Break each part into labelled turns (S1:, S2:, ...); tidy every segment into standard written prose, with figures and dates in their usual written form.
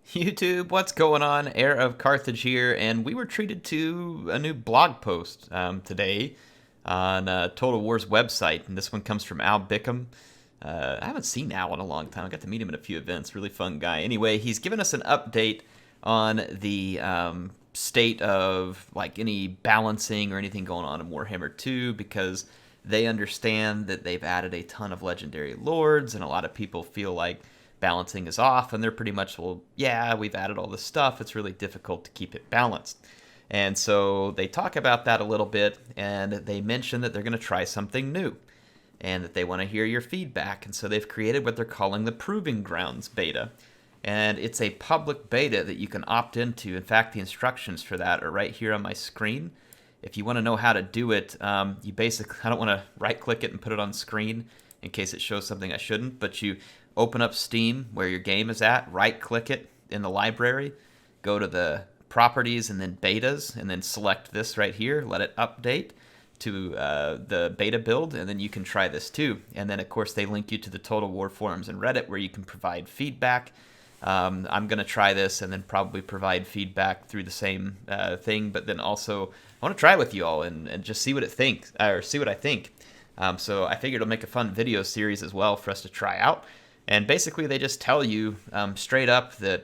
S1: YouTube, what's going on? HeirofCarthage here, and we were treated to a new blog post today on Total War's website, and this one comes from Al Bickham. I haven't seen Al in a long time. I got to meet him at a few events. Really fun guy. Anyway, he's given us an update on the state of like any balancing or anything going on in Warhammer 2 because they understand that they've added a ton of legendary lords, and a lot of people feel like balancing is off, and they're pretty much, well, yeah, we've added all this stuff. It's really difficult to keep it balanced. And so they talk about that a little bit, and they mention that they're going to try something new and that they want to hear your feedback. And so they've created what they're calling the Proving Grounds beta. And it's a public beta that you can opt into. In fact, the instructions for that are right here on my screen. If you want to know how to do it, you basically, I don't want to right click it and put it on screen in case it shows something I shouldn't, but you open up Steam where your game is at, right click it in the library, go to the properties and then betas, and then select this right here, let it update to the beta build, and then you can try this too. And then of course they link you to the Total War forums and Reddit where you can provide feedback. I'm going to try this and then probably provide feedback through the same thing, but then also I want to try it with you all and just see what it thinks, or see what I think. So I figured it'll make a fun video series as well for us to try out. And basically, they just tell you straight up that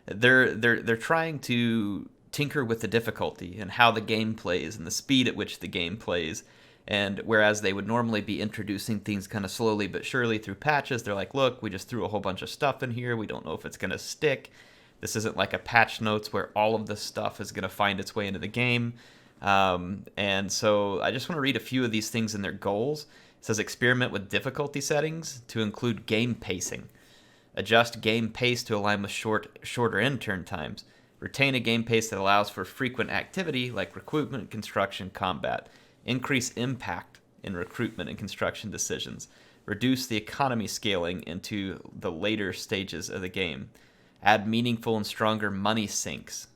S1: they're trying to tinker with the difficulty and how the game plays and the speed at which the game plays. And whereas they would normally be introducing things kind of slowly but surely through patches, they're like, look, we just threw a whole bunch of stuff in here. We don't know if it's going to stick. This isn't like a patch notes where all of this stuff is going to find its way into the game. And so I just want to read a few of these things in their goals. It says experiment with difficulty settings to include game pacing. Adjust game pace to align with shorter end turn times. Retain a game pace that allows for frequent activity like recruitment, construction, combat. Increase impact in recruitment and construction decisions. Reduce the economy scaling into the later stages of the game. Add meaningful and stronger money sinks.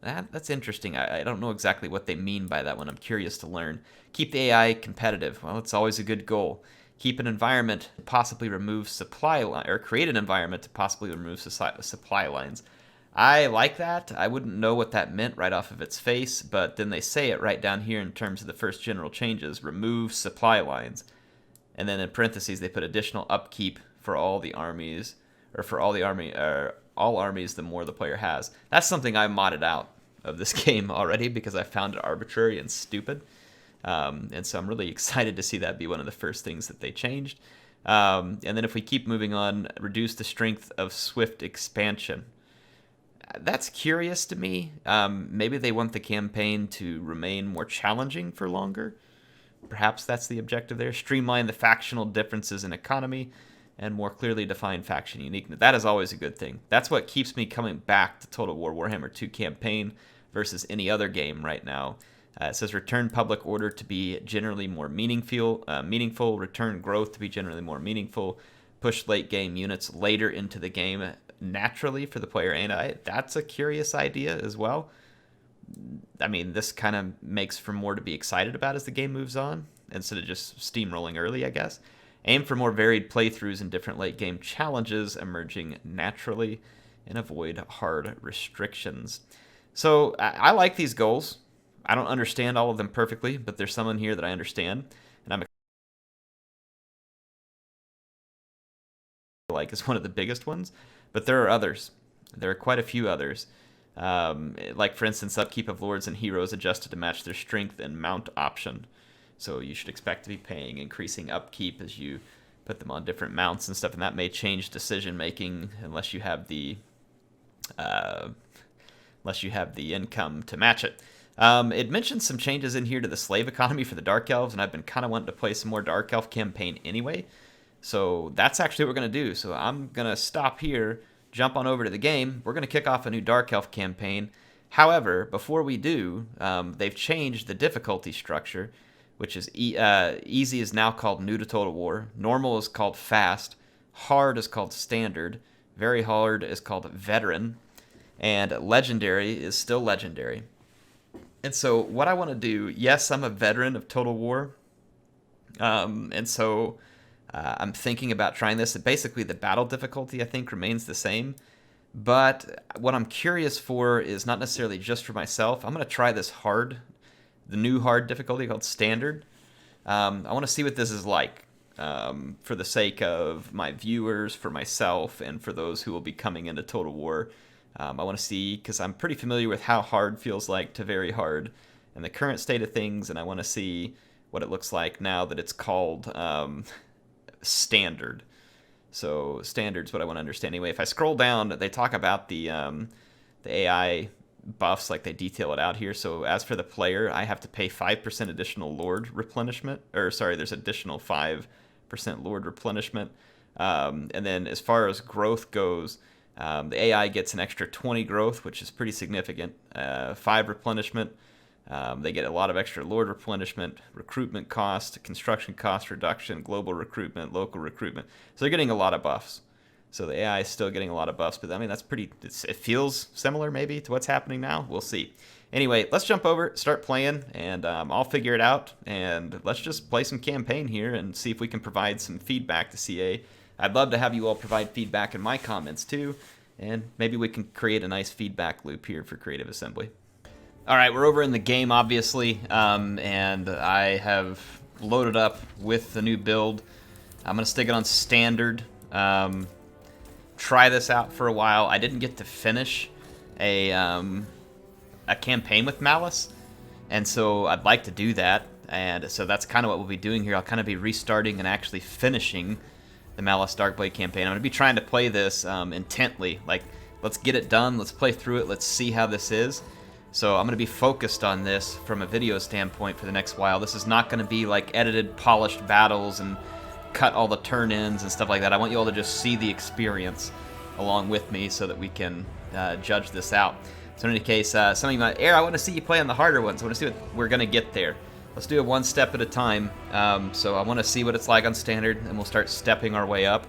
S1: That's interesting. I don't know exactly what they mean by that one. I'm curious to learn. Keep the AI competitive. Well, it's always a good goal. Keep an environment to possibly remove supply line, or create an environment to possibly remove supply lines. I like that. I wouldn't know what that meant right off of its face, but then they say it right down here in terms of the first general changes. Remove supply lines. And then in parentheses, they put additional upkeep for all the armies, or for all the army, or all armies, the more the player has. That's something I modded out of this game already because I found it arbitrary and stupid. And so I'm really excited to see that be one of the first things that they changed. And then if we keep moving on, reduce the strength of swift expansion. That's curious to me. Maybe they want the campaign to remain more challenging for longer. Perhaps that's the objective there. Streamline the factional differences in economy and more clearly define faction uniqueness. That is always a good thing. That's what keeps me coming back to Total War Warhammer 2 campaign versus any other game right now. It says return public order to be generally more meaningful, return growth to be generally more meaningful, push late game units later into the game naturally for the player. And that's a curious idea as well. I mean, this kind of makes for more to be excited about as the game moves on, instead of just steamrolling early, I guess. Aim for more varied playthroughs and different late game challenges emerging naturally, and avoid hard restrictions. So I like these goals. I don't understand all of them perfectly, but there's some in here that I understand, and I'm like is one of the biggest ones. But there are others. There are quite a few others. Like, for instance, upkeep of lords and heroes adjusted to match their strength and mount option. So you should expect to be paying increasing upkeep as you put them on different mounts and stuff, and that may change decision making unless you have the income to match it. It mentions some changes in here to the slave economy for the Dark Elves, and I've been kind of wanting to play some more Dark Elf campaign anyway. So that's actually what we're going to do. So I'm going to stop here, jump on over to the game. We're going to kick off a new Dark Elf campaign. However, before we do, they've changed the difficulty structure, which is easy is now called new to Total War. Normal is called fast. Hard is called standard. Very hard is called veteran. And legendary is still legendary. And so what I want to do, yes, I'm a veteran of Total War. And so I'm thinking about trying this. Basically, the battle difficulty, I think, remains the same. But what I'm curious for is not necessarily just for myself. I'm going to try this hard, the new hard difficulty called Standard. I want to see what this is like for the sake of my viewers, for myself, and for those who will be coming into Total War. I want to see, because I'm pretty familiar with how hard feels like to very hard in the current state of things, and I want to see what it looks like now that it's called Standard. So Standard's what I want to understand. Anyway, if I scroll down, they talk about the AI buffs, like they detail it out here. So as for the player, I have to pay 5% additional Lord replenishment, or sorry, there's additional 5% Lord replenishment. And then as far as growth goes, the AI gets an extra 20 growth, which is pretty significant. 5 replenishment. They get a lot of extra Lord replenishment, recruitment cost, construction cost reduction, global recruitment, local recruitment. So they're getting a lot of buffs. So the AI is still getting a lot of buffs, but I mean, that's pretty, it feels similar maybe to what's happening now. We'll see. Anyway, let's jump over, start playing, and I'll figure it out. And let's just play some campaign here and see if we can provide some feedback to CA. I'd love to have you all provide feedback in my comments too, and maybe we can create a nice feedback loop here for Creative Assembly. All right, we're over in the game, obviously, and I have loaded up with the new build. I'm going to stick it on Standard, try this out for a while. I didn't get to finish a campaign with Malus, and so I'd like to do that, and so that's kind of what we'll be doing here. I'll kind of be restarting and actually finishing the Malus Darkblade campaign. I'm going to be trying to play this intently. Like, let's get it done, let's play through it, let's see how this is. So I'm going to be focused on this from a video standpoint for the next while. This is not going to be like edited, polished battles and cut all the turn-ins and stuff like that. I want you all to just see the experience along with me so that we can judge this out. So in any case, some of you might, I want to see you play on the harder ones. I want to see what we're going to get there. Let's do it one step at a time. So I want to see what it's like on Standard, and we'll start stepping our way up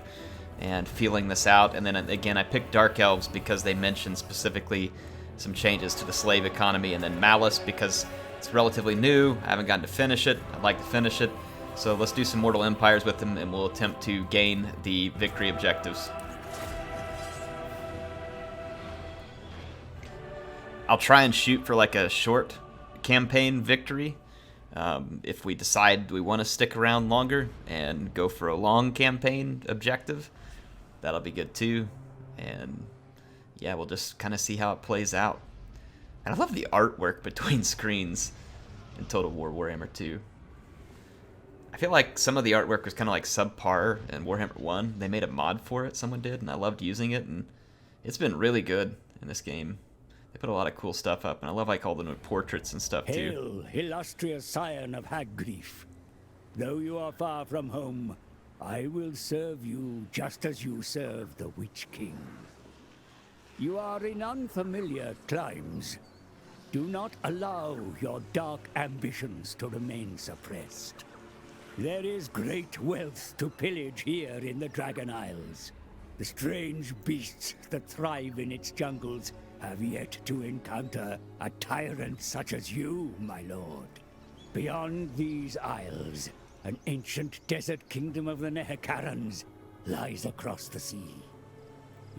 S1: and feeling this out. And then again, I picked Dark Elves because they mentioned specifically some changes to the slave economy, and then Malus because it's relatively new. I haven't gotten to finish it. I'd like to finish it. So let's do some Mortal Empires with them, and we'll attempt to gain the victory objectives. I'll try and shoot for like a short campaign victory. If we decide we want to stick around longer and go for a long campaign objective, that'll be good too. And yeah, we'll just kind of see how it plays out. And I love the artwork between screens in Total War Warhammer 2. I feel like some of the artwork was kind of like subpar in Warhammer 1. They made a mod for it, someone did, and I loved using it, and it's been really good in this game. They put a lot of cool stuff up, and I love like all the new portraits and stuff too.
S2: Hail, illustrious scion of Haggrief. Though you are far from home, I will serve you just as you serve the Witch King. You are in unfamiliar climes. Do not allow your dark ambitions to remain suppressed. There is great wealth to pillage here in the Dragon Isles. The strange beasts that thrive in its jungles have yet to encounter a tyrant such as you, my lord. Beyond these isles, an ancient desert kingdom of the Nehekarans lies across the sea.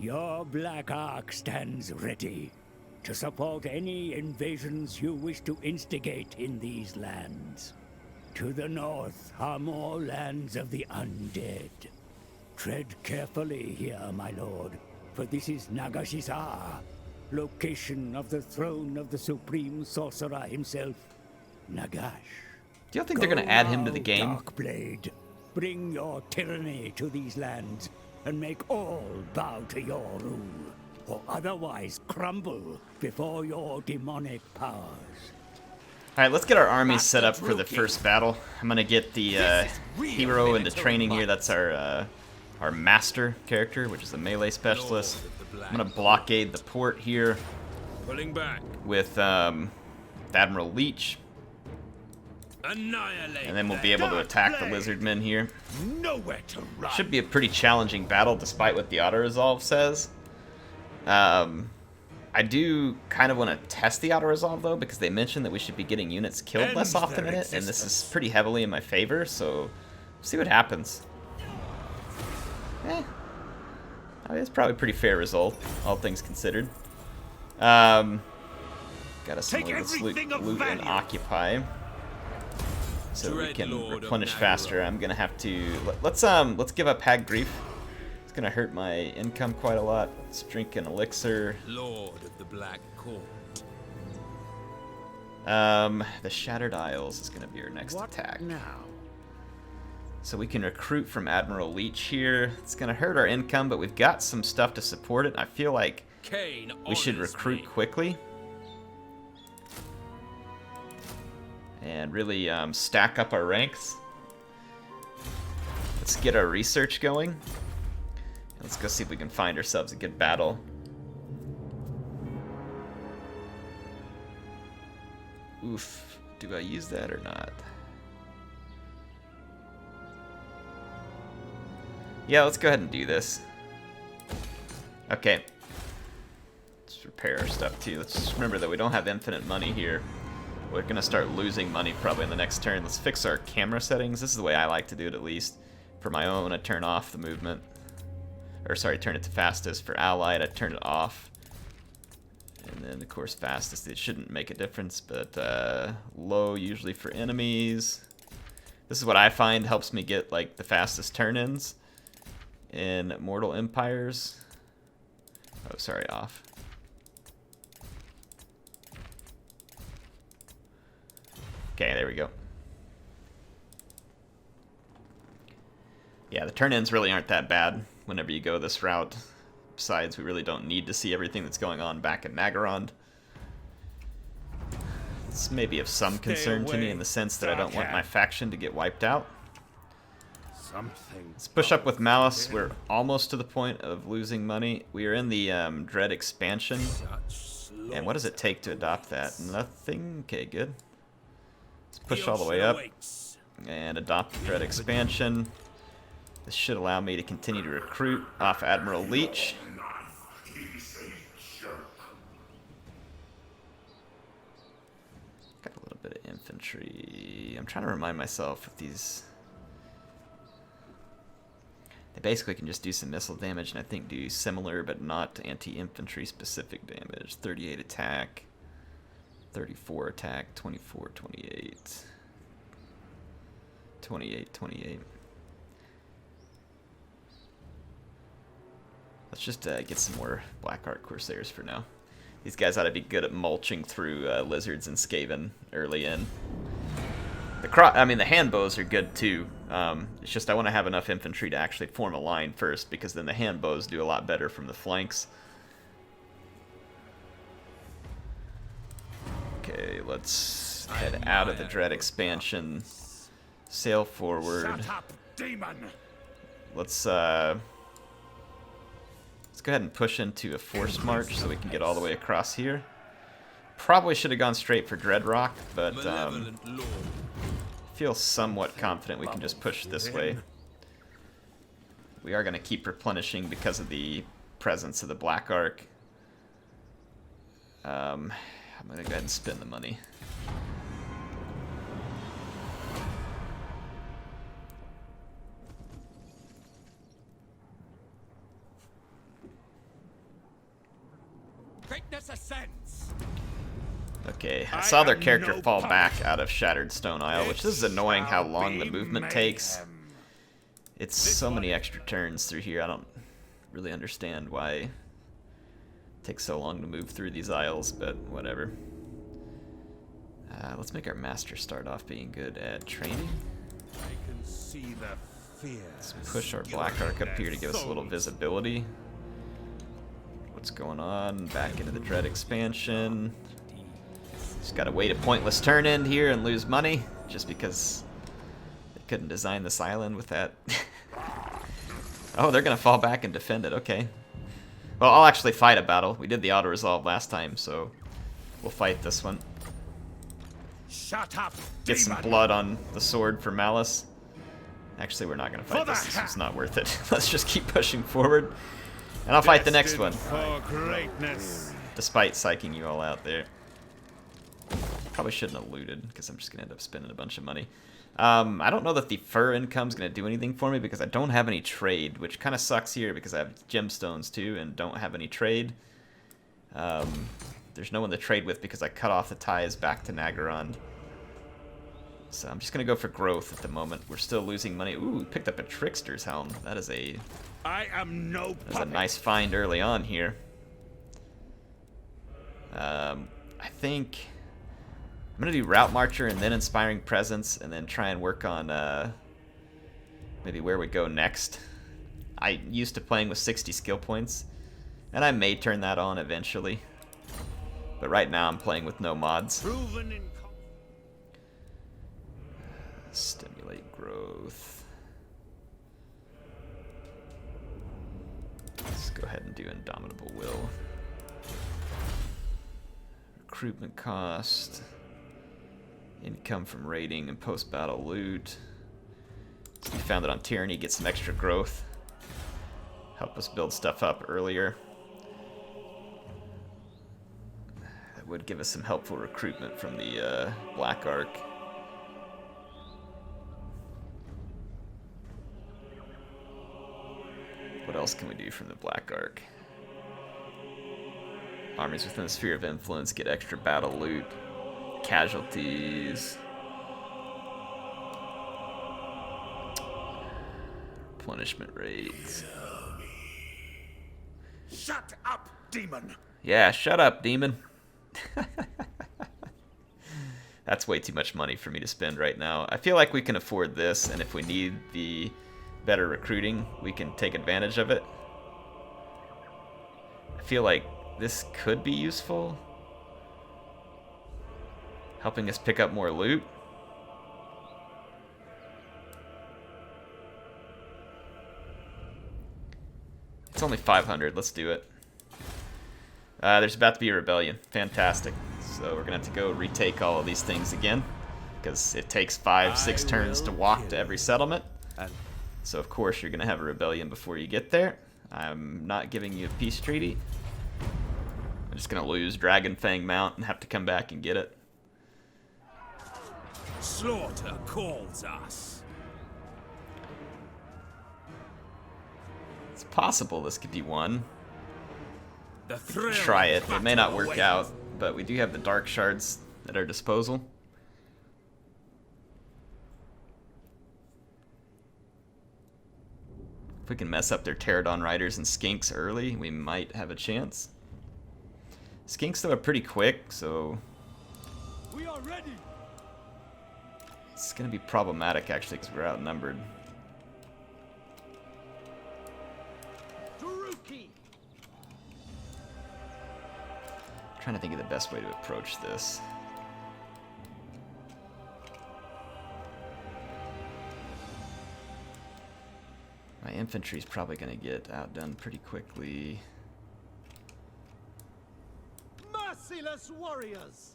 S2: Your Black Ark stands ready to support any invasions you wish to instigate in these lands. To the north are more lands of the undead. Tread carefully here, my lord, for this is Nagashisar, location of the throne of the supreme sorcerer himself, Nagash.
S1: Do you think they're going to add him to the game?
S2: Darkblade, bring your tyranny to these lands and make all bow to your rule, or otherwise crumble before your demonic powers.
S1: Alright, let's get our armies set up for the first battle. I'm going to get the hero into training here. That's our master character, which is a melee specialist. I'm going to blockade the port here with Admiral Leech. And then we'll be able to attack the lizardmen here. Should be a pretty challenging battle despite what the auto-resolve says. I do kind of want to test the auto-resolve though, because they mentioned that we should be getting units killed less often in it, and this is pretty heavily in my favor, so see what happens. I mean, it's probably a pretty fair result, all things considered. Got us some loot and occupy, so we can replenish faster. I'm gonna have to let's give up Hag Grief. It's gonna hurt my income quite a lot. Let's drink an elixir.
S3: Lord of the Black Court.
S1: The Shattered Isles is gonna be our next attack.
S2: Now?
S1: So we can recruit from Admiral Leech here. It's gonna hurt our income, but we've got some stuff to support it. I feel like we should recruit quickly and really stack up our ranks. Let's get our research going. Let's go see if we can find ourselves a good battle. Oof, do I use that or not? Yeah, let's go ahead and do this. Okay. Let's repair our stuff too. Let's just remember that we don't have infinite money here. We're gonna start losing money probably in the next turn. Let's fix our camera settings. This is the way I like to do it, at least. For my own, I turn off the movement. Or sorry, turn it to fastest. For allied, I turn it off. And then, of course, fastest. It shouldn't make a difference, but low usually for enemies. This is what I find helps me get like the fastest turn-ins in Mortal Empires. Oh, sorry, off. Okay, there we go. Yeah, the turn-ins really aren't that bad whenever you go this route. Besides, we really don't need to see everything that's going on back in Nagarond. It's maybe of some concern to me in the sense that I don't want my faction to get wiped out. Let's push up with Malus. We're almost to the point of losing money. We are in the Dread expansion. And what does it take to adopt that? Nothing? Okay, good. Let's push all the way up and adopt the Dread expansion. This should allow me to continue to recruit off Admiral Leech. Got a little bit of infantry. I'm trying to remind myself of these. They basically can just do some missile damage and I think do similar but not anti-infantry specific damage. 38 attack, 34 attack, 24, 28, 28, 28. Let's just get some more Blackheart Corsairs for now. These guys ought to be good at mulching through lizards and Skaven early in. The hand bows are good too. It's just I want to have enough infantry to actually form a line first, because then the hand bows do a lot better from the flanks. Okay, let's head out of the Dread expansion. Sail forward. Let's go ahead and push into a forced march so we can get all the way across here. Probably should have gone straight for Dreadrock, but feel somewhat confident we can just push this way. We are going to keep replenishing because of the presence of the Black Ark. I'm going to go ahead and spend the money.
S3: Greatness ascends.
S1: Okay, I saw their character fall back out of Shattered Stone Isle, which is annoying how long the movement takes. It's so many extra turns through here. I don't really understand why it takes so long to move through these isles, but whatever. Let's make our master start off being good at training. Let's push our Black Ark up here to give us a little visibility. What's going on? Back into the Dread expansion. Just gotta wait a pointless turn in here and lose money just because they couldn't design this island with that. Oh, they're gonna fall back and defend it. Okay. Well, I'll actually fight a battle. We did the auto-resolve last time, so we'll fight this one.
S2: Shut up,
S1: Get some blood on the sword for Malus. Actually, we're not gonna fight this. This is not worth it. Let's just keep pushing forward. And I'll fight the next one. Despite psyching you all out there. Probably shouldn't have looted, because I'm just going to end up spending a bunch of money. I don't know that the fur income's going to do anything for me because I don't have any trade, which kind of sucks here because I have gemstones too and don't have any trade. There's no one to trade with because I cut off the ties back to Nagaron. So I'm just going to go for growth at the moment. We're still losing money. Ooh, we picked up a Trickster's Helm. That is a nice find early on here. I think I'm going to do Route Marcher and then Inspiring Presence and then try and work on maybe where we go next. I used to playing with 60 skill points, and I may turn that on eventually. But right now I'm playing with no mods. Stimulate growth. Let's go ahead and do Indomitable Will. Recruitment cost. Income from raiding and post-battle loot. So we found it on Tyranny, get some extra growth. Help us build stuff up earlier. That would give us some helpful recruitment from the Black Ark. What else can we do from the Black Ark? Armies within the sphere of influence get extra battle loot. Casualties. Replenishment raids.
S3: Shut up, demon!
S1: Yeah, shut up, demon. That's way too much money for me to spend right now. I feel like we can afford this, and if we need the better recruiting, we can take advantage of it. I feel like this could be useful. Helping us pick up more loot. It's only 500. Let's do it. There's about to be a rebellion. Fantastic. So we're going to have to go retake all of these things again, because it takes 5-6 turns to walk to every settlement. So of course you're going to have a rebellion before you get there. I'm not giving you a peace treaty. I'm just going to lose Dragonfang Mount and have to come back and get it.
S3: Slaughter calls us.
S1: It's possible this could be won.
S3: The thrill
S1: Try it.
S3: of
S1: It may not
S3: battle
S1: work
S3: awaits.
S1: out, but we do have the Dark Shards at our disposal. If we can mess up their Pterodon Riders and Skinks early, we might have a chance. Skinks, though, are pretty quick, so
S2: We are ready.
S1: it's going to be problematic, actually, because we're outnumbered. Trying to think of the best way to approach this. My infantry's probably going to get outdone pretty quickly.
S4: Merciless warriors!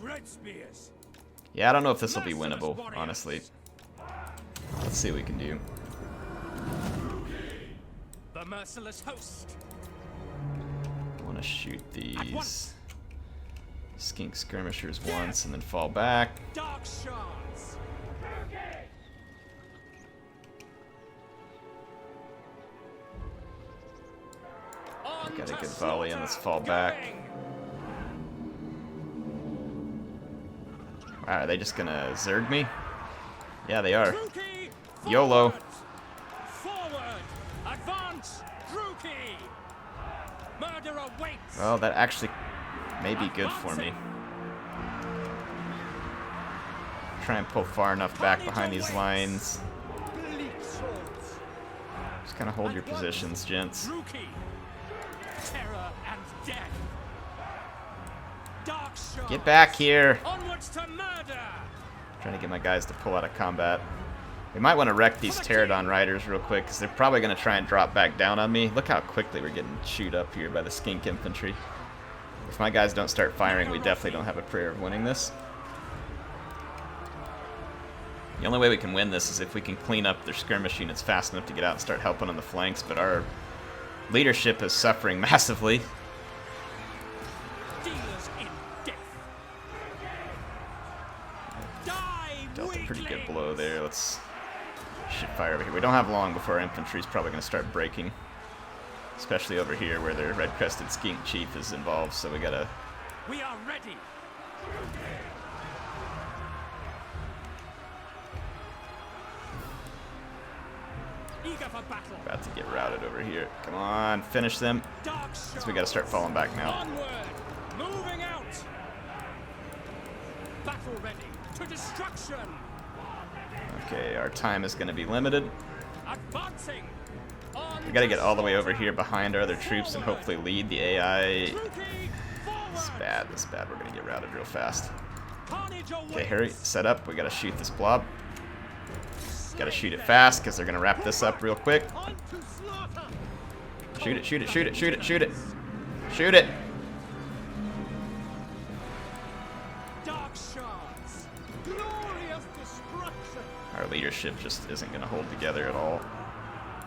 S3: Dread spears.
S1: Yeah, I don't know if this will be winnable, honestly. Let's see what we can do.
S3: The merciless host.
S1: I want to shoot these skink skirmishers once and then fall back.
S3: Dark shards.
S1: Got a good volley and let's fall back. Wow, are they just gonna Zerg me? Yeah, they are. YOLO.
S3: Forward. Advance. Druki. Murder awaits.
S1: Well, that actually may be good for me. Try and pull far enough back behind these lines. Just kind of hold your positions, gents.
S3: Druki. Terror and death. Dark shards.
S1: Get back here!
S3: Onwards to murder.
S1: Trying to get my guys to pull out of combat. We might want to wreck these Pterodon Riders real quick, because they're probably going to try and drop back down on me. Look how quickly we're getting chewed up here by the skink infantry. If my guys don't start firing, we definitely don't have a prayer of winning this. The only way we can win this is if we can clean up their skirmish units fast enough to get out and start helping on the flanks, but our leadership is suffering massively.
S3: Dealers in death.
S1: pretty good blow there. Let's shoot fire over here. We don't have long before our infantry's probably going to start breaking. Especially over here where their red-crested skink chief is involved, so we gotta...
S3: We are ready. Eager for battle.
S1: About to get routed over here. Come on, finish them. So we gotta start falling back now.
S3: Onward. Moving out. Battle ready to destruction.
S1: Okay, our time is gonna be limited.
S3: Advancing.
S1: We gotta get all the way over here behind our other troops and hopefully lead the AI. This is bad, this is bad. We're gonna get routed real fast. Okay, hurry, set up. We gotta shoot this blob. Gotta shoot it fast because they're gonna wrap this up real quick. Shoot it, shoot it, shoot it, shoot it, shoot it. Shoot it!
S3: Dark shards.
S4: Glorious destruction.
S1: Our leadership just isn't gonna hold together at all.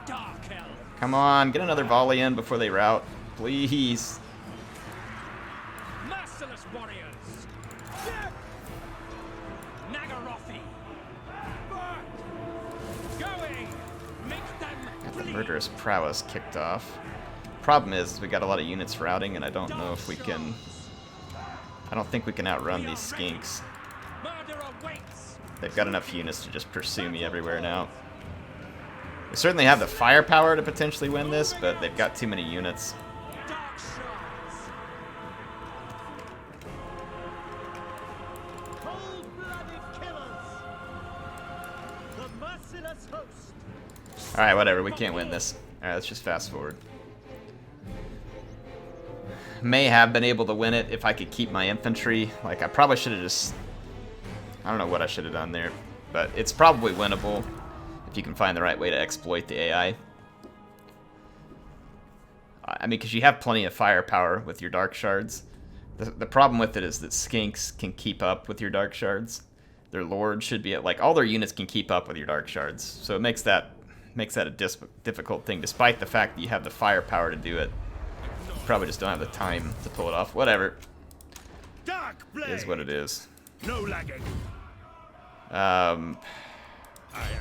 S3: Dark elf.
S1: Come on, get another volley in before they rout. Please.
S3: Merciless warriors. Nagarothi. Going. Make them
S1: Got the
S3: bleed.
S1: murderous prowess kicked off. Problem is we got a lot of units routing, and I don't know if we can... I don't think we can outrun these skinks.
S3: Murder awaits.
S1: They've got enough units to just pursue me everywhere now. We certainly have the firepower to potentially win this, but they've got too many units.
S3: Dark shards.
S4: Cold-blooded killers. The merciless host.
S1: Alright, whatever, we can't win this. Alright, let's just fast forward. May have been able to win it if I could keep my infantry. Like, I probably should have just... I don't know what I should have done there. But it's probably winnable if you can find the right way to exploit the AI. I mean, because you have plenty of firepower with your dark shards. The problem with it is that skinks can keep up with your dark shards. Their lord should be at, like, all their units can keep up with your dark shards. So it makes that a difficult thing, despite the fact that you have the firepower to do it. You probably just don't have the time to pull it off. Whatever.
S5: Darkblade.
S1: It is what it is.
S5: No lagging. I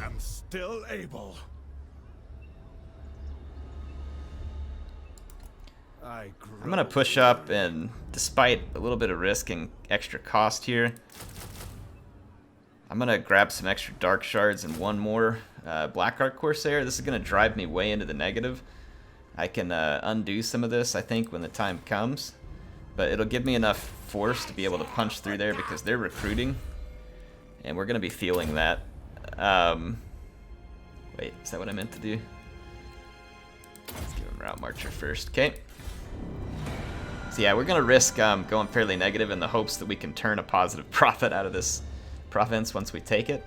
S5: am still able.
S1: I'm gonna push up, and despite a little bit of risk and extra cost here, I'm gonna grab some extra dark shards and one more Black Arc Corsair. This is gonna drive me way into the negative. I can undo some of this, I think, when the time comes, but it'll give me enough force to be able to punch through there because they're recruiting, and we're gonna be feeling that. Wait, is that what I meant to do? Let's give him Route Marcher first, okay? So yeah, we're gonna risk going fairly negative in the hopes that we can turn a positive profit out of this province once we take it.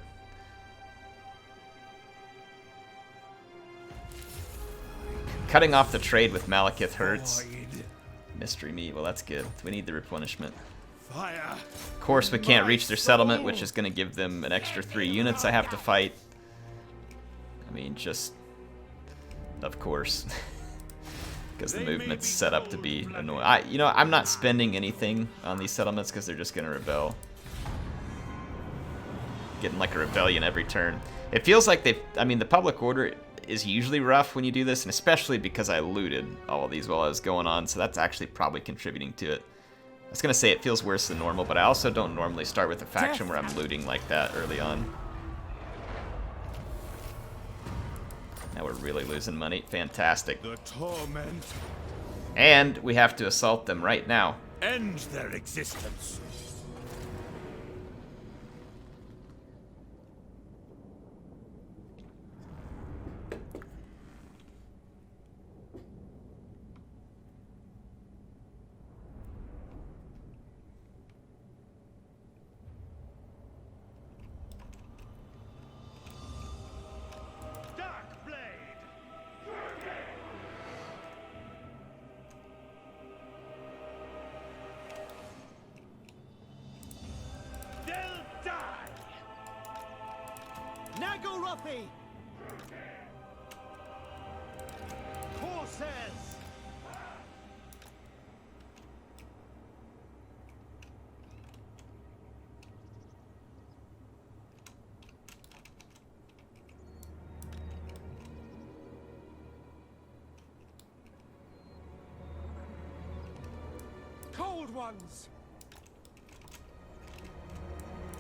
S1: Cutting off the trade with Malekith hurts. Mystery meat, well that's good. We need the replenishment.
S5: Fire.
S1: Of course we can't reach their settlement, which is gonna give them an extra 3 units I have to fight. I mean, just... of course. Because the movement's set up to be annoying. I'm not spending anything on these settlements because they're just gonna rebel. Getting like a rebellion every turn. It feels like the public order is usually rough when you do this, and especially because I looted all of these while I was going on, so that's actually probably contributing to it. I was gonna say it feels worse than normal, but I also don't normally start with a faction where I'm looting like that early on. Now we're really losing money. Fantastic.
S5: The torment.
S1: And we have to assault them right now.
S5: End their existence.
S4: Nagarothi! Corsairs!
S3: Bold ones!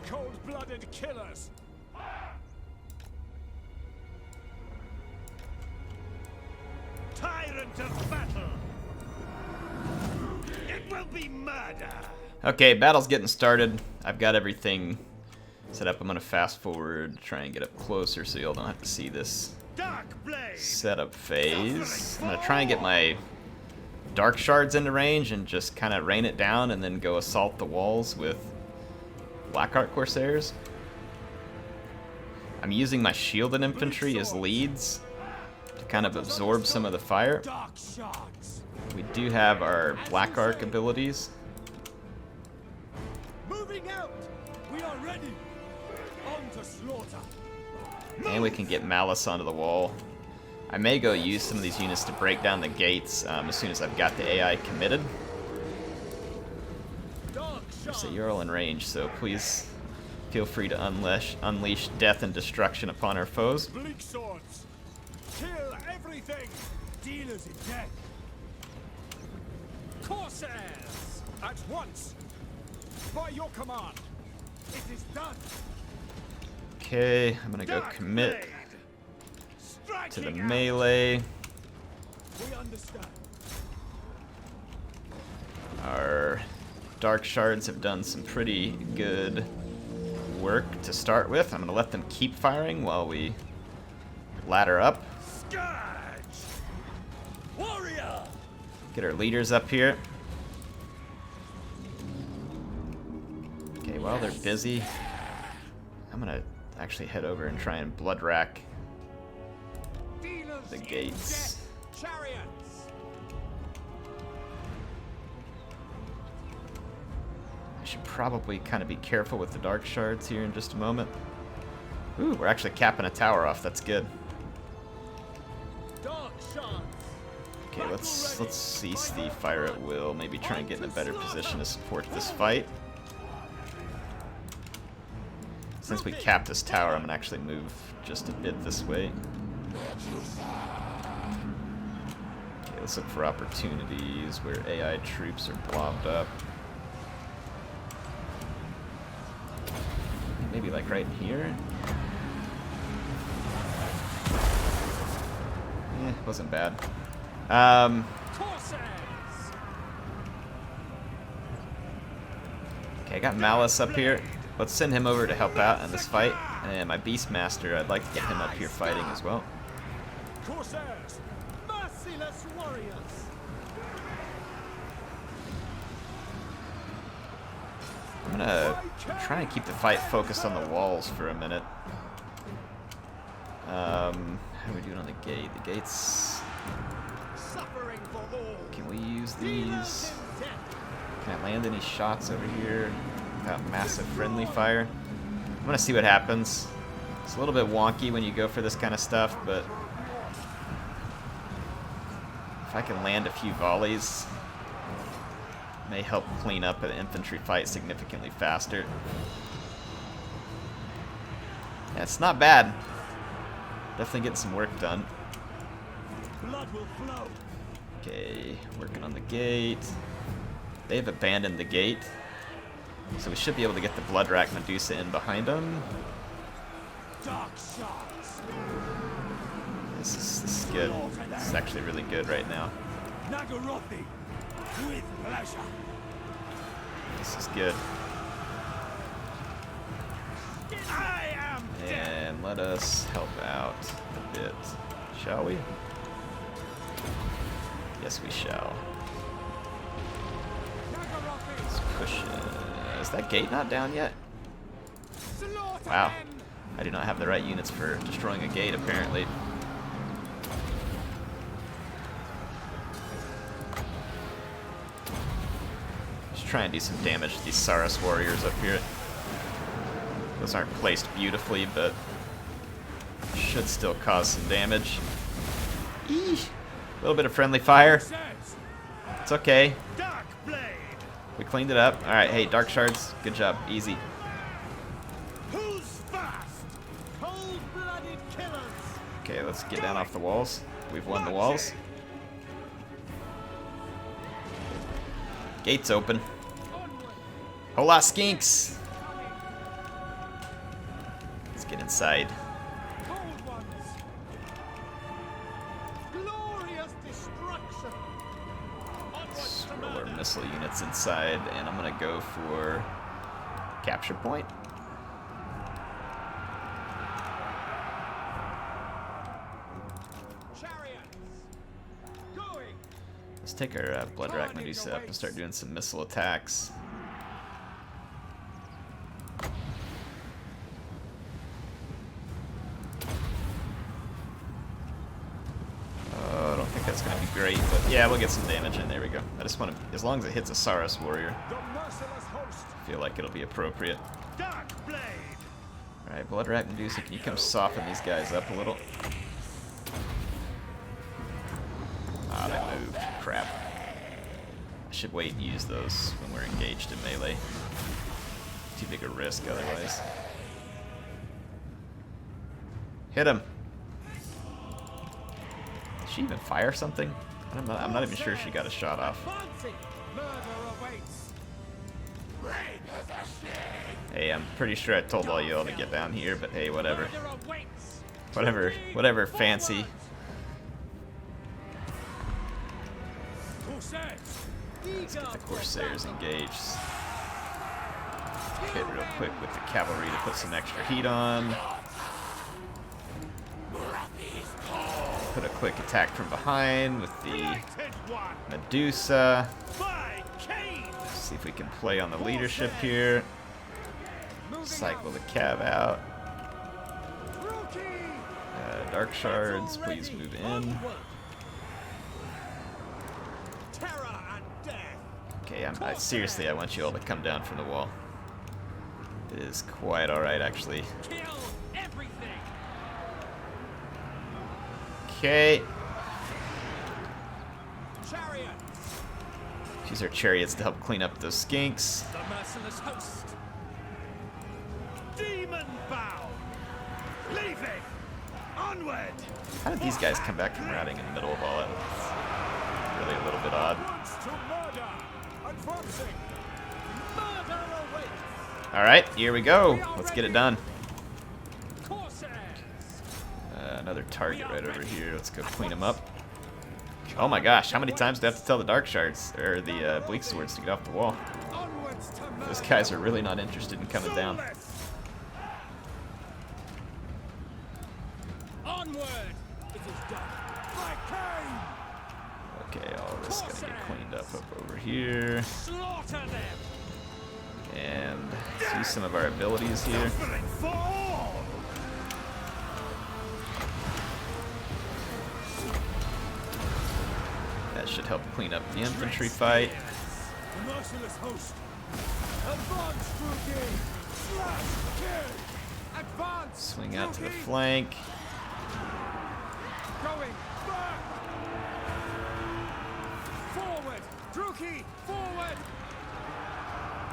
S3: Cold-blooded killers!
S5: Tyrant of battle! It will be murder!
S1: Okay, battle's getting started. I've got everything set up. I'm gonna fast forward, try and get up closer so y'all don't have to see this
S5: Darkblade!
S1: setup phase. I'm gonna try and get my dark shards into range and just kind of rain it down and then go assault the walls with Blackheart Corsairs. I'm using my shielded infantry as leads to kind of absorb some of the fire.
S3: Dark shards!
S1: We do have our Black Arc abilities.
S4: Moving out!
S3: We are ready! On to slaughter!
S1: And we can get Malus onto the wall. I may go use some of these units to break down the gates as soon as I've got the AI committed. So you're all in range, so please feel free to unleash death and destruction upon our foes.
S3: Bleak swords! Kill everything! Dealers in death! Corsairs! At once! By your command! It is done!
S1: Okay, I'm gonna go commit to the melee.
S3: We understand.
S1: Our dark shards have done some pretty good work to start with. I'm gonna let them keep firing while we ladder up.
S5: Scourge!
S3: Warrior!
S1: Get our leaders up here. Okay, while they're busy, I'm gonna actually head over and try and blood rack
S3: Dealers
S1: the
S3: in
S1: gates.
S3: death. Chariots!
S1: I should probably kind of be careful with the dark shards here in just a moment. Ooh, we're actually capping a tower off. That's good.
S4: Dark shards!
S1: Okay, let's cease the fire at will. Maybe try and get in a better position to support this fight. Since we capped this tower, I'm gonna actually move just a bit this way. Okay, let's look for opportunities where AI troops are blobbed up. Maybe like right here. Yeah, wasn't bad.
S3: Corsairs!
S1: Okay, I got Malus up here. Let's send him over to help out in this fight. And my Beastmaster, I'd like to get him up here fighting as well.
S3: Corsairs!
S4: Merciless warriors!
S1: I'm gonna try and keep the fight focused on the walls for a minute. How are we doing on the gate? The gates...
S4: Suffering for all!
S1: Can we use
S4: Dealers
S1: these?
S4: in death!
S1: Can I land any shots over here without massive friendly fire? I'm gonna see what happens. It's a little bit wonky when you go for this kind of stuff, but if I can land a few volleys, it may help clean up an infantry fight significantly faster. Yeah, it's not bad. Definitely getting some work done.
S3: Blood will flow!
S1: Okay, working on the gate. They've abandoned the gate, so we should be able to get the Blood Rack Medusa in behind them.
S3: Dark shards!
S1: This is good. This is actually really good right now.
S3: Nagarothi! With pleasure!
S1: This is good.
S3: I am dead!
S1: And let us help out a bit, shall we? Yes, we shall. Let's push it. Is that gate not down yet?
S3: Slaughter
S1: Wow.
S3: them!
S1: I do not have the right units for destroying a gate, apparently. Just try and do some damage to these Saurus warriors up here. Those aren't placed beautifully, but should still cause some damage. Eesh. A little bit of friendly fire.
S3: Says,
S1: It's okay.
S5: Darkblade!
S1: We cleaned it up. Alright, hey, Dark Shards, good job. Easy.
S5: Who's fast?
S4: Cold-blooded killers!
S1: Okay, let's get down off the walls. We've won the walls. Gates open. Hola, skinks! Let's get inside.
S4: Cold ones. Glorious destruction. Onwards to
S1: Roll our
S4: murder.
S1: missile units inside, and I'm gonna go for capture point.
S4: Chariots. Going.
S1: Let's take our Blood Rack Medusa up and start doing some missile attacks. Oh, I don't think that's gonna be great, but yeah, we'll get some damage in. There we go. I just want to, as long as it hits a Saurus warrior,
S3: The merciless host.
S1: I feel like it'll be appropriate.
S5: Darkblade.
S1: Alright, Blood Rack Medusa, can you come soften these guys up a little? Ah, they moved. Crap. I should wait and use those when we're engaged in melee. Too big a risk otherwise. Hit him! Did she even fire something? I'm not even sure she got a shot off.
S4: Advancing. Murder awaits.
S1: Hey, I'm pretty sure I told all y'all to get down here, but hey, whatever.
S4: Murder awaits.
S1: Whatever fancy.
S3: Corsairs.
S4: Eager
S1: The
S4: for
S1: Corsairs
S4: battle.
S1: engaged. Hit real quick with the cavalry to put some extra heat on. Put a quick attack from behind with the
S5: Lighted one.
S1: Medusa.
S5: By Cain.
S1: See if we can play on the leadership here. Cycle the cav out. Dark shards, please move in.
S4: Onward. Terror and death.
S1: Okay, seriously, I want you all to come down from the wall. It is quite alright, actually.
S4: Kill everything.
S1: Okay.
S4: Chariot.
S1: Use our chariots to help clean up those skinks.
S4: The merciless host.
S5: Demon bound. Leaving. Onward.
S1: How did these guys come back from routing in the middle of all that? It's really a little bit odd.
S3: Once to murder. Advancing.
S4: Murder awaits.
S1: Alright, here we go. Let's get it done.
S4: Corsairs.
S1: Another target right over here. Let's go clean them up. Oh my gosh, how many times do I have to tell the Dark Shards, or the Bleak Swords, to get off the wall?
S3: Onwards to murder.
S1: Those guys are really not interested in coming down.
S5: Soulless.
S4: Onward. It is done.
S3: By Cain.
S1: Okay, all this gotta get cleaned up over here.
S4: Slaughter them.
S1: And let's use some of our abilities here.
S5: Suffering for all.
S1: That should help clean up the infantry fight.
S3: The merciless host. Advance, Druki. Slash. Kill. Advance.
S1: Swing out to the
S3: Druki.
S1: flank.
S3: Going back. Forward. Druki. Forward.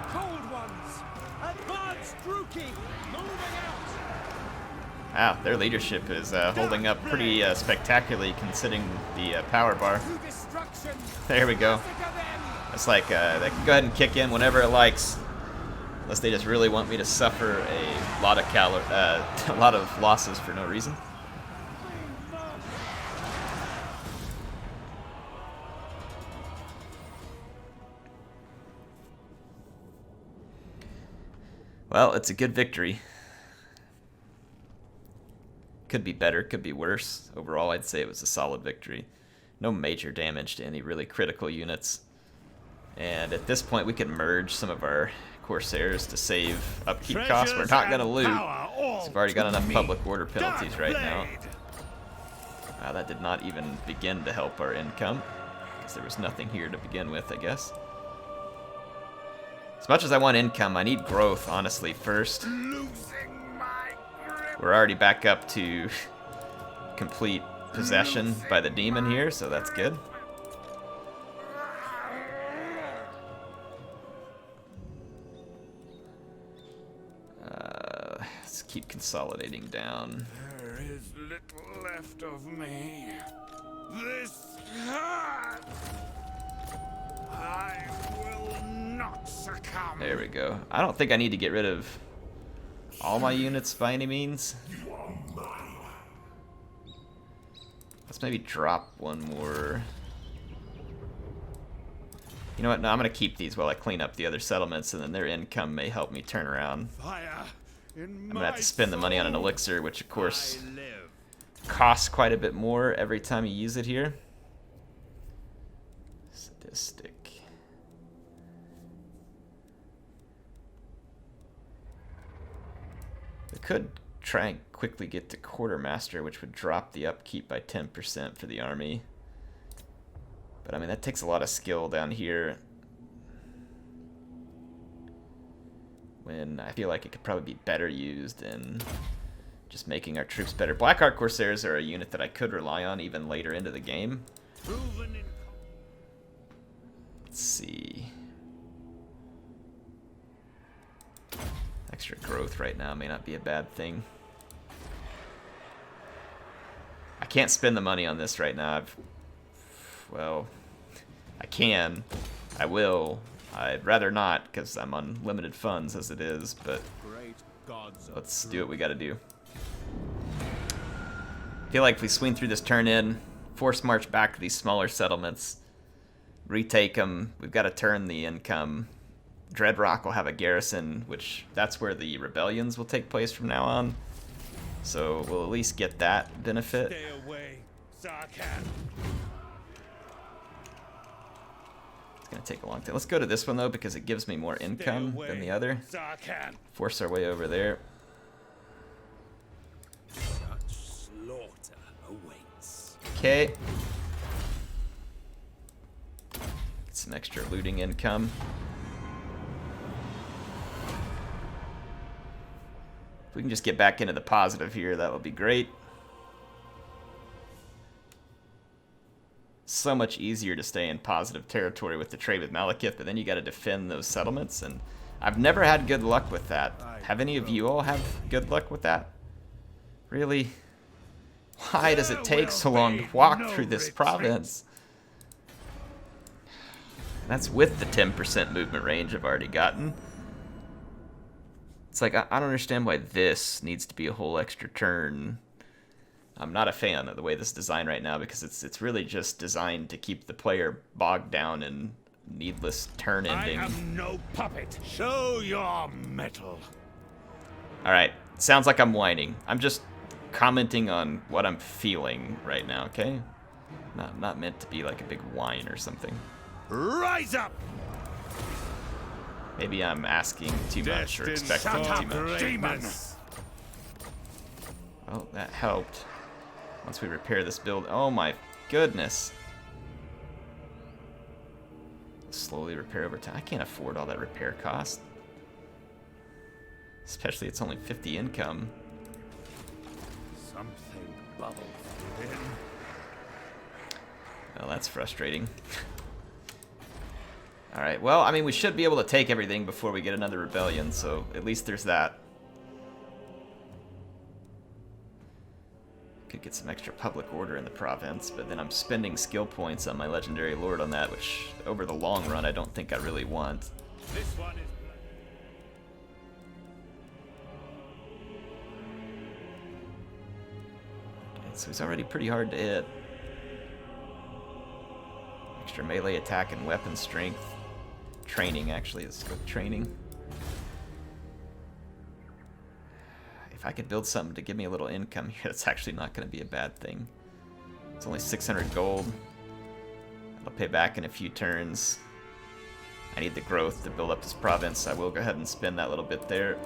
S3: Cold ones.
S4: Advance, Druki. Moving out.
S1: Wow, their leadership is holding up pretty spectacularly considering the power bar.
S3: To destruction.
S1: There we go.
S3: Massacre them.
S1: It's like they can go ahead and kick in whenever it likes, unless they just really want me to suffer a lot of a lot of losses for no reason. Well, it's a good victory. Could be better, could be worse. Overall, I'd say it was a solid victory. No major damage to any really critical units. And at this point, we can merge some of our Corsairs to save upkeep costs. We're not going to loot. We've already got enough public order penalties right now. That did not even begin to help our income, because there was nothing here to begin with, I guess. As much as I want income, I need growth, honestly, first.
S5: Losing my grip.
S1: We're already back up to complete possession by the demon here, so that's good. Let's keep consolidating down.
S5: There is little left of me. This heart I will
S1: we go. I don't think I need to get rid of all my units by any means. Let's maybe drop one more. You know what? No, I'm going to keep these while I clean up the other settlements, and then their income may help me turn around.
S5: Fire in
S1: I'm going to have
S5: my
S1: to spend the money on an
S5: soul.
S1: elixir, which of course
S5: I live.
S1: costs quite a bit more every time you use it here. Sadistic. We could try and quickly get to quartermaster, which would drop the upkeep by 10% for the army. But I mean, that takes a lot of skill down here, when I feel like it could probably be better used in just making our troops better. Blackheart Corsairs are a unit that I could rely on even later into the game.
S5: Proven in
S1: Let's see. Extra growth right now may not be a bad thing. I can't spend the money on this right now. Well, I can. I will. I'd rather not, because I'm on limited funds as it is, but
S5: great gods of
S1: let's do what we gotta do. I feel like if we swing through this turn in, force march back to these smaller settlements, retake them, we've got to turn the income. Dreadrock will have a garrison, which that's where the rebellions will take place from now on. So we'll at least get that benefit.
S5: Stay away, Sarkhan.
S1: It's gonna take a long time. Let's go to this one though, because it gives me more income than the other.
S5: Sarkhan.
S1: Force our way over there.
S5: Such slaughter awaits.
S1: Okay. Get some extra looting income. If we can just get back into the positive here, that would be great. So much easier to stay in positive territory with the trade with Malekith, but then you got to defend those settlements, and I've never had good luck with that. Have any of you all have good luck with that? Really? Why does it take so long to walk through this province? That's with the 10% movement range I've already gotten. It's like, I don't understand why this needs to be a whole extra turn. I'm not a fan of the way this is designed right now, because it's really just designed to keep the player bogged down in needless turn ending.
S5: I am no puppet. Show your mettle.
S1: Alright, sounds like I'm whining. I'm just commenting on what I'm feeling right now, okay? Not meant to be like a big whine or something.
S5: Rise up.
S1: Maybe I'm asking too much or
S5: Destined
S1: expecting
S5: for
S1: too much.
S5: greatness.
S1: Oh, that helped. Once we repair this build. Oh my goodness. Slowly repair over time. I can't afford all that repair cost. Especially it's only 50 income.
S5: Something bubbles within.
S1: Well, that's frustrating. Alright, well, I mean, we should be able to take everything before we get another rebellion, so at least there's that. Could get some extra public order in the province, but then I'm spending skill points on my legendary lord on that, which over the long run I don't think I really want.
S5: This one is
S1: Okay, so he's already pretty hard to hit. Extra melee attack and weapon strength. Training, actually. Let's go with training. If I could build something to give me a little income here, that's actually not going to be a bad thing. It's only 600 gold. I'll pay back in a few turns. I need the growth to build up this province. I will go ahead and spend that little bit there.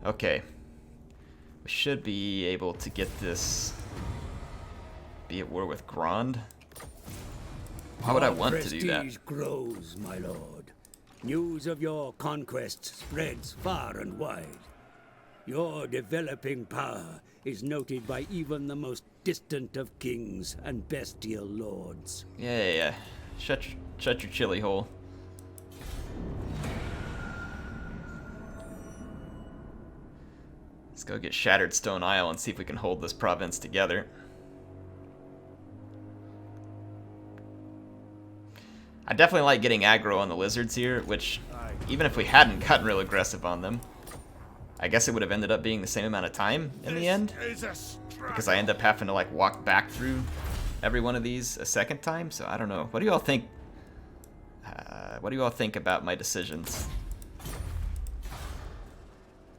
S1: Okay. We should be able to get this. Be at war with Grond. Why would I want to do that?
S2: Prestige grows, my lord. News of your conquest spreads far and wide. Your developing power is noted by even the most distant of kings and bestial lords.
S1: Yeah. Shut your chili hole. go get Shattered Stone Isle and see if we can hold this province together. I definitely like getting aggro on the lizards here, which, even if we hadn't gotten real aggressive on them, I guess it would have ended up being the same amount of time in the end. Because I end up having to like walk back through every one of these a second time, so I don't know. What do you all think? What do you all think about my decisions?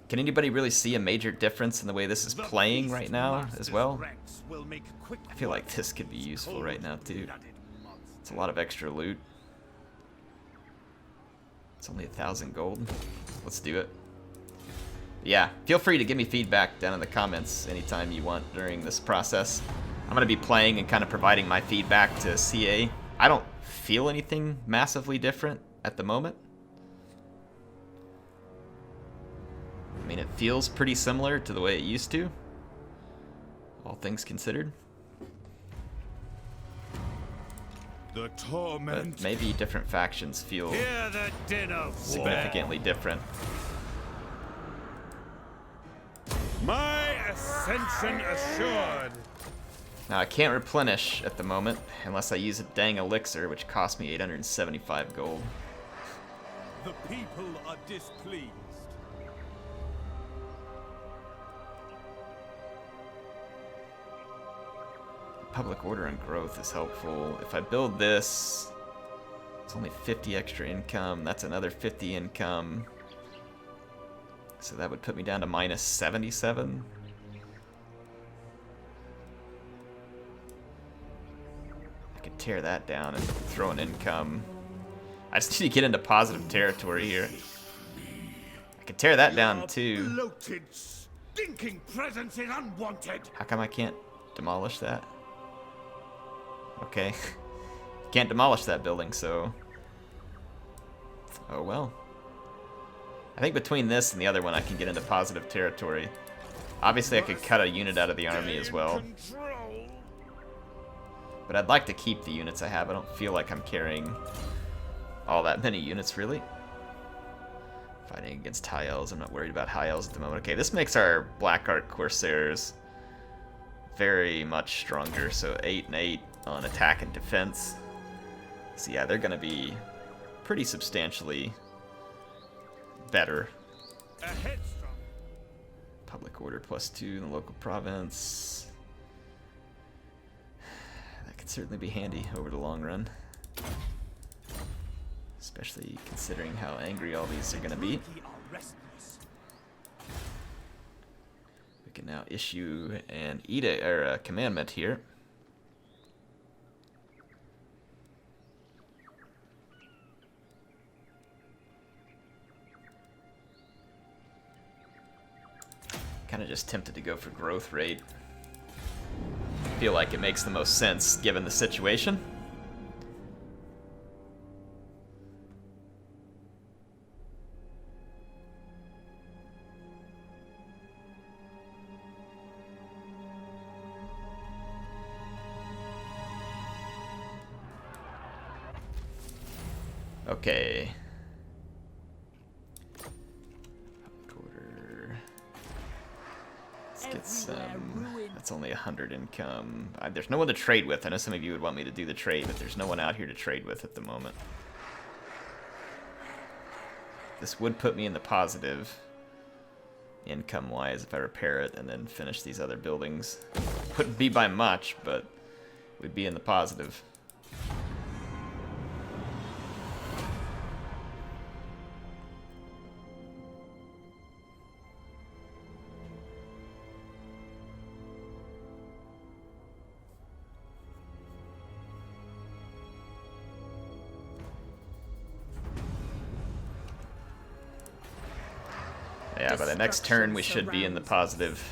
S1: Can anybody really see a major difference in the way this is playing right now as well? I feel like this could be useful right now too. It's a lot of extra loot. It's only 1,000 gold. Let's do it. Yeah, feel free to give me feedback down in the comments anytime you want during this process. I'm going to be playing and kind of providing my feedback to CA. I don't feel anything massively different at the moment. I mean, it feels pretty similar to the way it used to, all things considered.
S5: The torment.
S1: But maybe different factions feel
S5: Hear the din of
S1: significantly different.
S5: My ascension assured.
S1: Now, I can't replenish at the moment unless I use a dang elixir, which cost me 875 gold.
S4: The people are displeased.
S1: Public order and growth is helpful. If I build this, it's only 50 extra income. That's another 50 income. So that would put me down to minus 77. I could tear that down and throw an income. I just need to get into positive territory here. I could tear that down too.
S5: Bloated, stinking presence is unwanted.
S1: How come I can't demolish that? Okay. Can't demolish that building, so... Oh well. I think between this and the other one I can get into positive territory. Obviously I could cut a unit out of the army as well. But I'd like to keep the units I have. I don't feel like I'm carrying all that many units, really. Fighting against high elves. I'm not worried about high elves at the moment. Okay, this makes our Black Ark Corsairs very much stronger. So 8 and 8 on attack and defense. So yeah, they're going to be pretty substantially better. Public order +2 in the local province. That could certainly be handy over the long run. Especially considering how angry all these are going to be. We can now issue an edict or a commandment here. Kind of just tempted to go for growth rate. Feel like it makes the most sense given the situation. Okay. Let's get some. That's only 100 income. There's no one to trade with. I know some of you would want me to do the trade, but there's no one out here to trade with at the moment. This would put me in the positive income-wise if I repair it and then finish these other buildings. Wouldn't be by much, but we'd be in the positive. Yeah, by the next turn we should be in the positive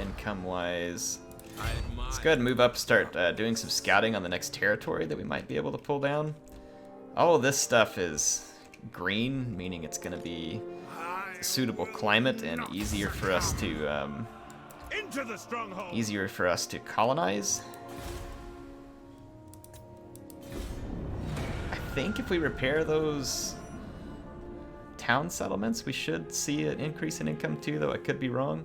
S1: income-wise. Let's go ahead and move up, start doing some scouting on the next territory that we might be able to pull down. All of this stuff is green, meaning it's going to be a suitable climate and easier for us to colonize. I think if we repair those town settlements, we should see an increase in income too, though I could be wrong.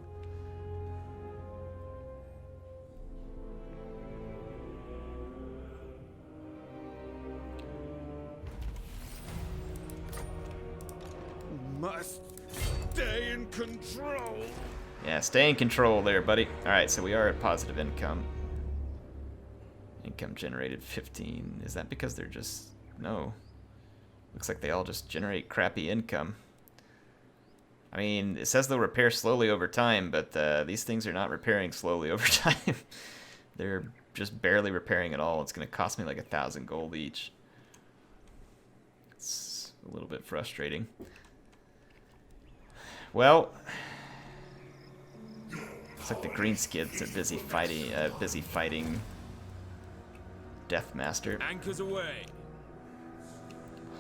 S5: must stay in control.
S1: Yeah, stay in control there, buddy. Alright, so we are at positive income. Income generated 15. Is that because they're just... No. Looks like they all just generate crappy income. I mean, it says they'll repair slowly over time, but these things are not repairing slowly over time. They're just barely repairing at all. It's going to cost me like 1,000 gold each. It's a little bit frustrating. Well... Looks like the greenskins are busy fighting Deathmaster.
S4: Anchors away.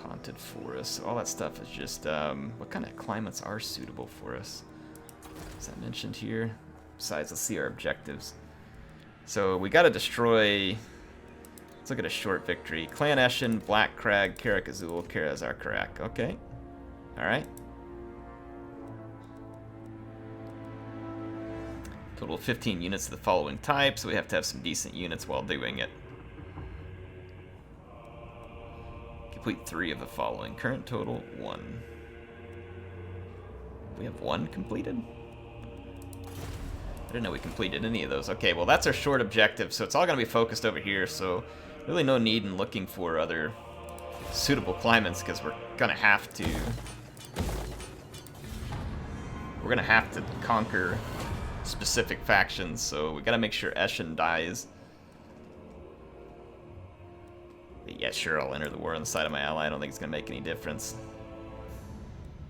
S1: Haunted forest. All that stuff is just what kind of climates are suitable for us? Is that mentioned here? Besides, let's see our objectives. So we got to destroy. Let's look at a short victory. Clan Eshin, Black Crag, Karak Azul, Karazar Karak. Okay. All right. Total of 15 units of the following type, so we have to have some decent units while doing it. Complete 3 of the following. Current total, 1. We have 1 completed? I didn't know we completed any of those. Okay, well that's our short objective, so it's all going to be focused over here, so really no need in looking for other suitable climates, because we're going to have to... We're going to have to conquer specific factions, so we got to make sure Eshin dies. Yeah, sure, I'll enter the war on the side of my ally. I don't think it's going to make any difference.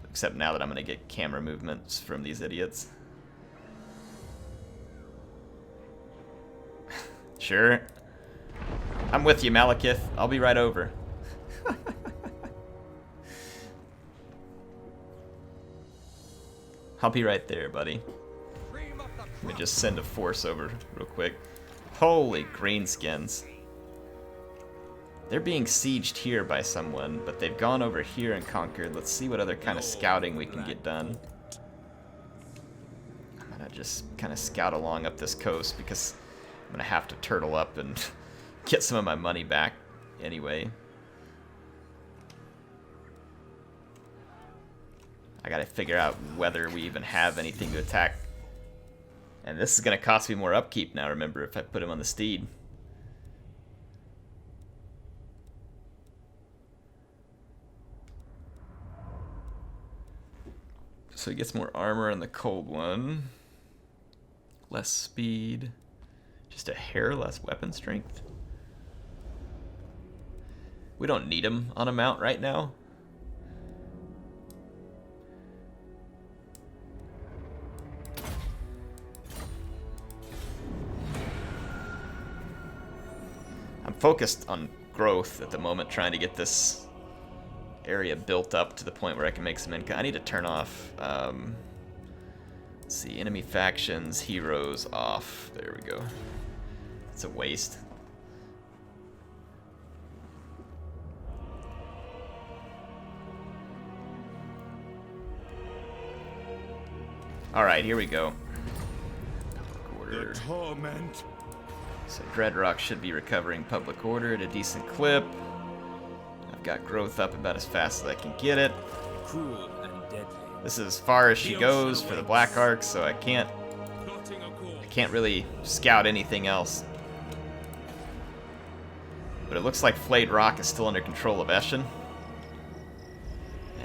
S1: Except now that I'm going to get camera movements from these idiots. Sure. I'm with you, Malekith. I'll be right over. I'll be right there, buddy. Let me just send a force over real quick. Holy greenskins. They're being sieged here by someone, but they've gone over here and conquered. Let's see what other kind of scouting we can get done. I'm gonna just kind of scout along up this coast because I'm gonna have to turtle up and get some of my money back anyway. I gotta figure out whether we even have anything to attack. And this is gonna cost me more upkeep now, remember, if I put him on the steed. So he gets more armor on the cold one. Less speed. Just a hair less weapon strength. We don't need him on a mount right now. I'm focused on growth at the moment, trying to get this area built up to the point where I can make some income. I need to turn off, let's see, enemy factions, heroes off. There we go. It's a waste. Alright, here we go. Order.
S5: The torment.
S1: So Dreadrock should be recovering public order at a decent clip. I've got growth up about as fast as I can get it.
S4: Cruel and deadly.
S1: This is as far as she goes for the Black Ark, so I can't really scout anything else. But it looks like Flayed Rock is still under control of Eshin.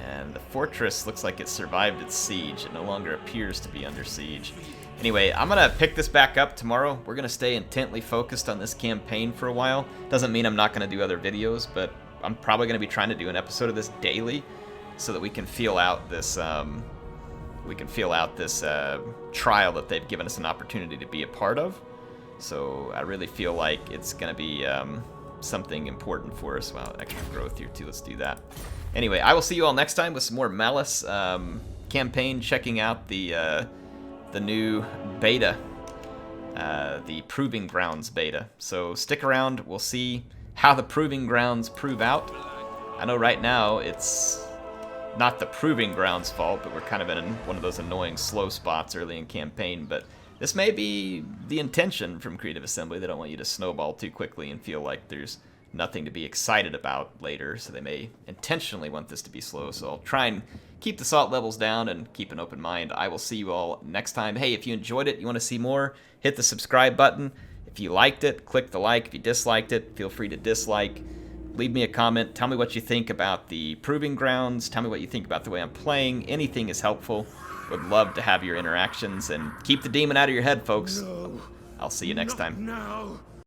S1: And the fortress looks like it survived its siege. It no longer appears to be under siege. Anyway, I'm going to pick this back up tomorrow. We're going to stay intently focused on this campaign for a while. Doesn't mean I'm not going to do other videos, but I'm probably going to be trying to do an episode of this daily so that we can feel out this trial that they've given us an opportunity to be a part of. So I really feel like it's going to be something important for us. Wow, extra growth here too. Let's do that. Anyway, I will see you all next time with some more Malus campaign, checking out the new beta, the Proving Grounds beta. So stick around. We'll see how the Proving Grounds prove out. I know right now it's not the Proving Grounds' fault, but we're kind of in one of those annoying slow spots early in campaign. But this may be the intention from Creative Assembly. They don't want you to snowball too quickly and feel like there's nothing to be excited about later, so they may intentionally want this to be slow. So I'll try and keep the salt levels down and keep an open mind. I will see you all next time. Hey, if you enjoyed it, you want to see more, hit the subscribe button. If you liked it, click the like. If you disliked it, feel free to dislike. Leave me a comment. Tell me what you think about the proving grounds. Tell me what you think about the way I'm playing. Anything is helpful. Would love to have your interactions. And keep the demon out of your head, folks.
S5: No.
S1: I'll see you next
S5: Not
S1: time.
S5: now.